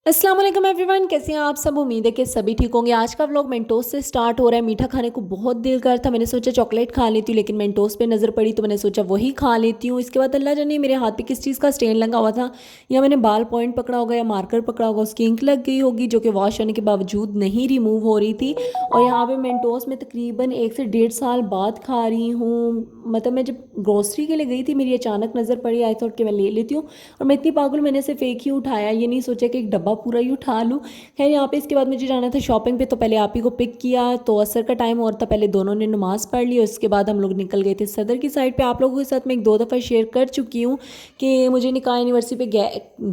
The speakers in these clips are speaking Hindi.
अस्सलाम वालेकुम एवरीवन, कैसे हैं आप सब। उम्मीद है कि सभी ठीक होंगे। आज का व्लॉग मेंटोस से स्टार्ट हो रहा है। मीठा खाने को बहुत दिल कर था, मैंने सोचा चॉकलेट खा लेती हूँ, लेकिन मेंटोस पे नज़र पड़ी तो मैंने सोचा वही खा लेती हूँ। इसके बाद अल्लाह जाने मेरे हाथ पे किस चीज़ का स्टेन लगा हुआ था, या मैंने बाल पॉइंट पकड़ा होगा या मार्कर पकड़ा होगा, उसकी इंक लग गई होगी जो कि वॉश होने के बावजूद नहीं रिमूव हो रही थी। और यहाँ पे मेंटोस में तकरीबन 1 से 1.5 साल बाद खा रही हूँ। मतलब मैं जब ग्रोसरी के लिए गई थी, मेरी अचानक नज़र पड़ी, आई थॉट कि मैं ले लेती हूँ। और मैं इतनी पागल, मैंने सिर्फ एक ही उठाया, ये नहीं सोचा कि एक डब्बा पूरा ही उठा लूँ। खैर यहाँ पे इसके बाद मुझे जाना था शॉपिंग पे, तो पहले आप ही को पिक किया, तो असर का टाइम और था, पहले दोनों ने नमाज़ पढ़ ली और उसके बाद हम लोग निकल गए थे सदर की साइड पे। आप लोगों के साथ मैं 1-2 दफ़ा शेयर कर चुकी हूँ कि मुझे निकाह एनिवर्सरी पे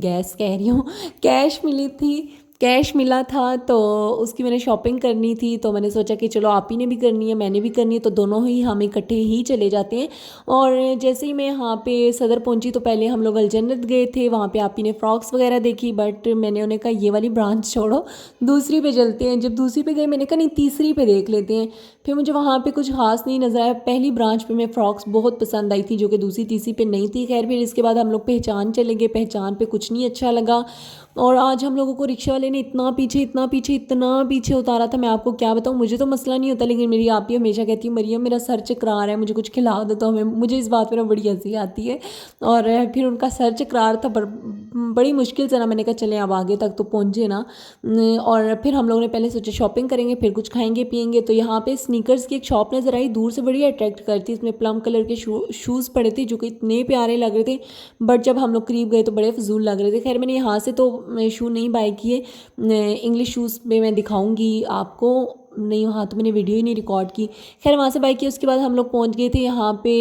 गैस कह रही हूँ कैश मिली थी, कैश मिला था, तो उसकी मैंने शॉपिंग करनी थी। तो मैंने सोचा कि चलो आप ही ने भी करनी है, मैंने भी करनी है, तो दोनों ही हम इकट्ठे ही चले जाते हैं। और जैसे ही मैं यहाँ पे सदर पहुँची तो पहले हम लोग अलजन्नत गए थे, वहाँ पे आप ही ने फ़्रॉक्स वगैरह देखी, बट मैंने उन्हें कहा ये वाली ब्रांच छोड़ो, दूसरी पे चलते हैं। जब दूसरी पे गए मैंने कहा नहीं तीसरी पे देख लेते हैं। फिर मुझे वहाँ पे कुछ खास नहीं नज़र आया। पहली ब्रांच पे मैं फ़्रॉक्स बहुत पसंद आई थी जो कि दूसरी तीसरी पे नहीं थी। खैर फिर इसके बाद हम लोग पहचान चले गए, पहचान पे कुछ नहीं अच्छा लगा। और आज हम लोगों को रिक्शा वाले ने इतना पीछे उतारा था, मैं आपको क्या बताऊँ। मुझे तो मसला नहीं होता, लेकिन मेरी आप ही हमेशा कहती है मरियम मेरा सर चकरा रहा है, मुझे कुछ खिला दो, तो हमें मुझे इस बात पर ना बड़ी हंसी आती है। और फिर उनका सर चकरा रहा था, बड़ी मुश्किल से ना मैंने कहा चलें अब आगे तक तो पहुँचे ना। और फिर हम लोगों ने पहले सोचा शॉपिंग करेंगे, फिर कुछ खाएंगे पियेंगे। तो यहाँ पे स्नीकर्स की एक शॉप नज़र आई, दूर से बड़ी अट्रैक्ट करती, इसमें प्लम कलर के शूज़ पड़े थे जो कि इतने प्यारे लग रहे थे, बट जब हम लोग करीब गए तो बड़े फजूल लग रहे थे। खैर मैंने यहाँ से तो शू नहीं बाय किए, इंग्लिश शूज़ में मैं दिखाऊंगी आपको, नहीं वहाँ तो मैंने वीडियो ही नहीं रिकॉर्ड की। खैर वहाँ से बाय किया, उसके बाद हम लोग पहुँच गए थे यहाँ पे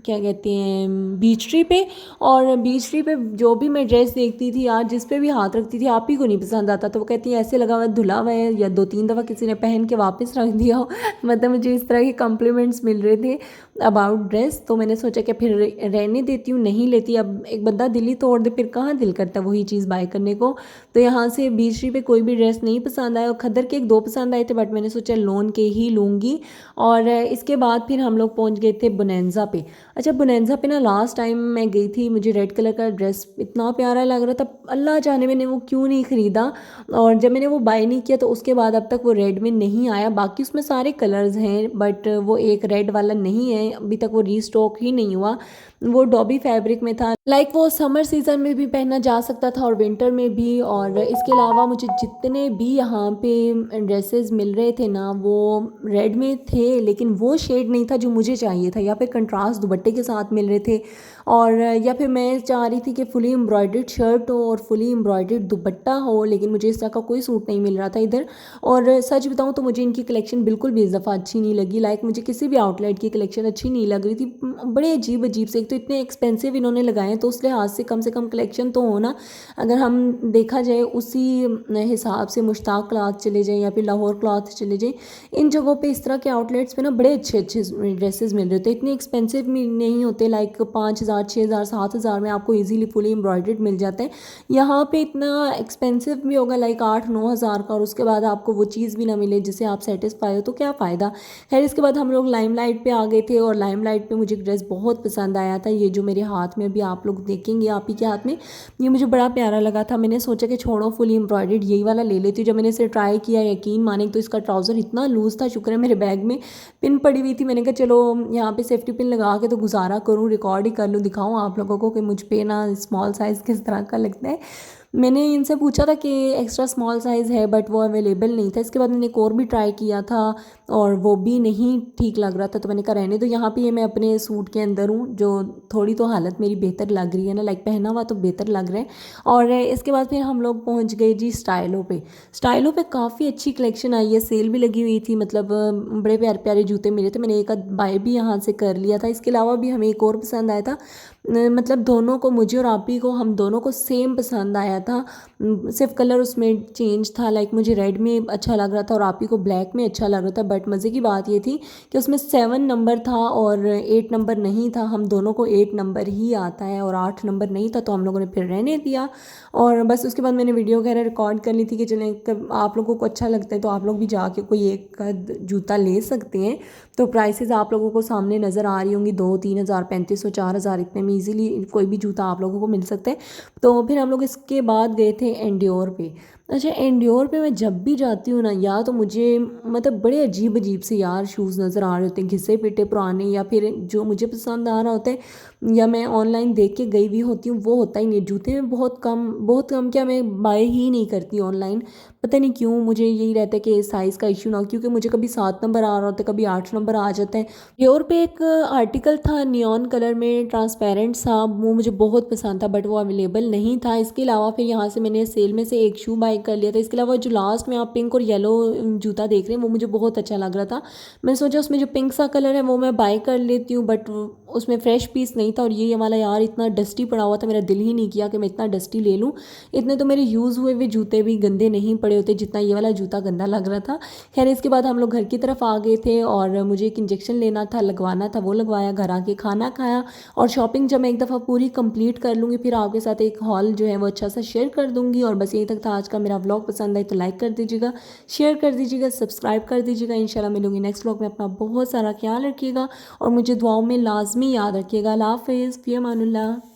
क्या कहते हैं बीच ट्री पे। और बीच ट्री पे जो भी मैं ड्रेस देखती थी यार, जिस पे भी हाथ रखती थी आप ही को नहीं पसंद आता, तो वो कहती है ऐसे लगा हुआ है धुला हुआ है, या 2-3 दफ़ा किसी ने पहन के वापस रख दिया हो मतलब मुझे इस तरह के कॉम्प्लीमेंट्स मिल रहे थे अबाउट ड्रेस। तो मैंने सोचा कि फिर रहने देती हूँ, नहीं लेती। अब एक बंदा दिल ही तोड़ दे, फिर कहाँ दिल करता वही चीज़ बाय करने को। तो यहाँ से बीच ट्री पे कोई भी ड्रेस नहीं पसंद आया, और खद्दर के 1-2 पसंद आए थे, बट मैंने सोचा लोन के ही लूँगी। और इसके बाद फिर हम लोग पहुँच गए थे बोनेंजा पे। अच्छा बोनेंजा पे ना लास्ट टाइम मैं गई थी, मुझे रेड कलर का ड्रेस इतना प्यारा लग रहा था, अल्लाह जाने मैंने वो क्यों नहीं ख़रीदा। और जब मैंने वो बाय नहीं किया तो उसके बाद अब तक वो रेड में नहीं आया। बाकी उसमें सारे कलर्स हैं, बट वो एक रेड वाला नहीं है, अभी तक वो रीस्टॉक ही नहीं हुआ। वो डॉबी फैब्रिक में था, लाइक वो समर सीज़न में भी पहना जा सकता था और विंटर में भी। और इसके अलावा मुझे जितने भी यहाँ पे ड्रेसेस मिल रहे थे ना, वो रेड में थे, लेकिन वो शेड नहीं था जो मुझे चाहिए था। या फिर कंट्रास्ट दुपट्टे के साथ मिल रहे थे, और या फिर मैं चाह रही थी कि फुली एम्ब्रॉयडर्ड शर्ट हो और फुली एम्ब्रॉयडर्ड दुपट्टा हो, लेकिन मुझे इस तरह का कोई सूट नहीं मिल रहा था इधर। और सच बताऊँ तो मुझे इनकी कलेक्शन बिल्कुल भी इस दफ़ा अच्छी नहीं लगी, लाइक मुझे किसी भी आउटलेट की कलेक्शन अच्छी नहीं लग रही थी। बड़े अजीब अजीब से, एक तो इतने एक्सपेंसिव इन्होंने लगाए हैं, तो उस लिहाज से कम कलेक्शन तो हो ना। अगर हम देखा जाए उसी हिसाब से मुश्ताक क्लॉथ चले जाएँ या फिर लाहौर क्लॉथ चले जाएँ, इन जगहों पे इस तरह के आउटलेट्स पे ना बड़े अच्छे अच्छे ड्रेसेस मिल रहे थे, इतने एक्सपेंसिव नहीं होते, लाइक 5,000 6,000 7,000 में आपको इजीली फुली एम्ब्रॉयडर्ड मिल जाते हैं। यहाँ पे इतना एक्सपेंसिव भी होगा लाइक 8-9 हज़ार का, और उसके बाद आपको वो चीज़ भी ना मिले जिससे आप सेटिस्फाई हो, तो क्या फ़ायदा। खैर इसके बाद हम लोग लाइमलाइट पे आ गए थे, और लाइमलाइट पे मुझे ड्रेस बहुत पसंद आया था, ये जो मेरे हाथ में भी आप लोग देखेंगे आप ही के हाथ में, ये मुझे बड़ा प्यारा लगा था। मैंने सोचा कि छोड़ो फुली एम्ब्रॉयडर्ड यही वाला ले लेती हूँ। जब मैंने इसे ट्राई किया, यकीन माने, तो इसका ट्राउज़र इतना लूज़ था, शुक्र है मेरे बैग में पिन पड़ी हुई थी। मैंने कहा चलो यहाँ पे सेफ्टी पिन लगा के तो गुजारा करूँ, रिकॉर्ड ही कर लूँ, दिखाऊँ आप लोगों को कि मुझ पे ना स्मॉल साइज़ किस तरह का लगता है। मैंने इनसे पूछा था कि एक्स्ट्रा स्मॉल साइज़ है, बट वो अवेलेबल नहीं था। इसके बाद मैंने एक और भी ट्राई किया था और वो भी नहीं ठीक लग रहा था, तो मैंने कहा रहने दो। यहाँ पे ये मैं अपने सूट के अंदर हूँ, जो थोड़ी तो हालत मेरी बेहतर लग रही है ना, लाइक पहना हुआ तो बेहतर लग रहा है। और इसके बाद फिर हम लोग पहुँच गए जी स्टाइलो पे। स्टाइलो पे काफ़ी अच्छी कलेक्शन आई है, सेल भी लगी हुई थी, मतलब बड़े प्यारे प्यारे जूते मिले थे। मैंने एक आध बाय भी यहाँ से कर लिया था। इसके अलावा भी हमें एक और पसंद आया था, मतलब दोनों को, मुझे और आप ही को, हम दोनों को सेम पसंद आया था, सिर्फ कलर उसमें चेंज था। लाइक मुझे रेड में अच्छा लग रहा था और आप ही को ब्लैक में अच्छा लग रहा था, बट मज़े की बात ये थी कि उसमें 7 नंबर था और 8 नंबर नहीं था। हम दोनों को 8 नंबर ही आता है और 8 नंबर नहीं था, तो हम लोगों ने फिर रहने दिया। और बस उसके बाद मैंने वीडियो वगैरह रिकॉर्ड कर ली थी कि चलें आप लोगों को अच्छा लगता है तो आप लोग भी जाके कोई एक जूता ले सकते हैं। तो प्राइसेस आप लोगों को सामने नज़र आ रही होंगी, 2-3 हज़ार 3,500 4,000 इतने में ईजिली कोई भी जूता आप लोगों को मिल सकता है। तो फिर हम लोग इसके बाद गए थे एंड्योर पे। अच्छा, एंड्योर पे मैं जब भी जाती हूँ ना, या तो मुझे मतलब बड़े अजीब अजीब से यार शूज़ नज़र आ रहे होते हैं, घिसे पिटे पुराने, या फिर जो मुझे पसंद आ रहा होता है या मैं ऑनलाइन देख के गई हुई होती हूँ वो होता ही नहीं है। जूते में बहुत कम क्या, मैं बाय ही नहीं करती ऑनलाइन। पता नहीं क्यों, मुझे यही रहता है कि साइज़ का इश्यू ना हो, क्योंकि मुझे कभी 7 नंबर आ रहा होता है, कभी 8 नंबर आ जाता है। प्योर पे एक आर्टिकल था नियॉन कलर में, ट्रांसपेरेंट सा, वो मुझे बहुत पसंद था बट वो अवेलेबल नहीं था। इसके अलावा फिर यहाँ से मैंने सेल में से एक शू बाय कर लिया था। इसके अलावा जो लास्ट में आप पिंक और येलो जूता देख रहे हैं वो मुझे बहुत अच्छा लग रहा था। मैंने सोचा उसमें जो पिंक सा कलर है वो मैं बाय कर लेती हूँ, बट उसमें फ्रेश पीस नहीं था, और ये वाला यार इतना डस्टी पड़ा हुआ था, मेरा दिल ही नहीं किया कि मैं इतना डस्टी ले लूँ। इतने तो मेरे यूज़ हुए हुए जूते भी गंदे नहीं पड़े होते जितना ये वाला जूता गंदा लग रहा था। खैर, इसके बाद हम लोग घर की तरफ आ गए थे और मुझे एक इंजेक्शन लेना था, लगवाना था, वो लगवाया, घर आके खाना खाया, और शॉपिंग जब मैं एक दफ़ा पूरी कंप्लीट कर लूँगी फिर आपके साथ एक हॉल जो है वो अच्छा सा शेयर कर दूँगी। और बस यहीं तक था आज का मेरा व्लॉग। पसंद आए तो लाइक कर दीजिएगा, शेयर कर दीजिएगा, सब्सक्राइब कर दीजिएगा। इंशाल्लाह मिलूंगी नेक्स्ट व्लॉग में। अपना बहुत सारा ख्याल रखिएगा और मुझे दुआओं में लाजमी याद रखिएगा। अल्लाह हाफ़िज़, फ़ी अमानुल्लाह।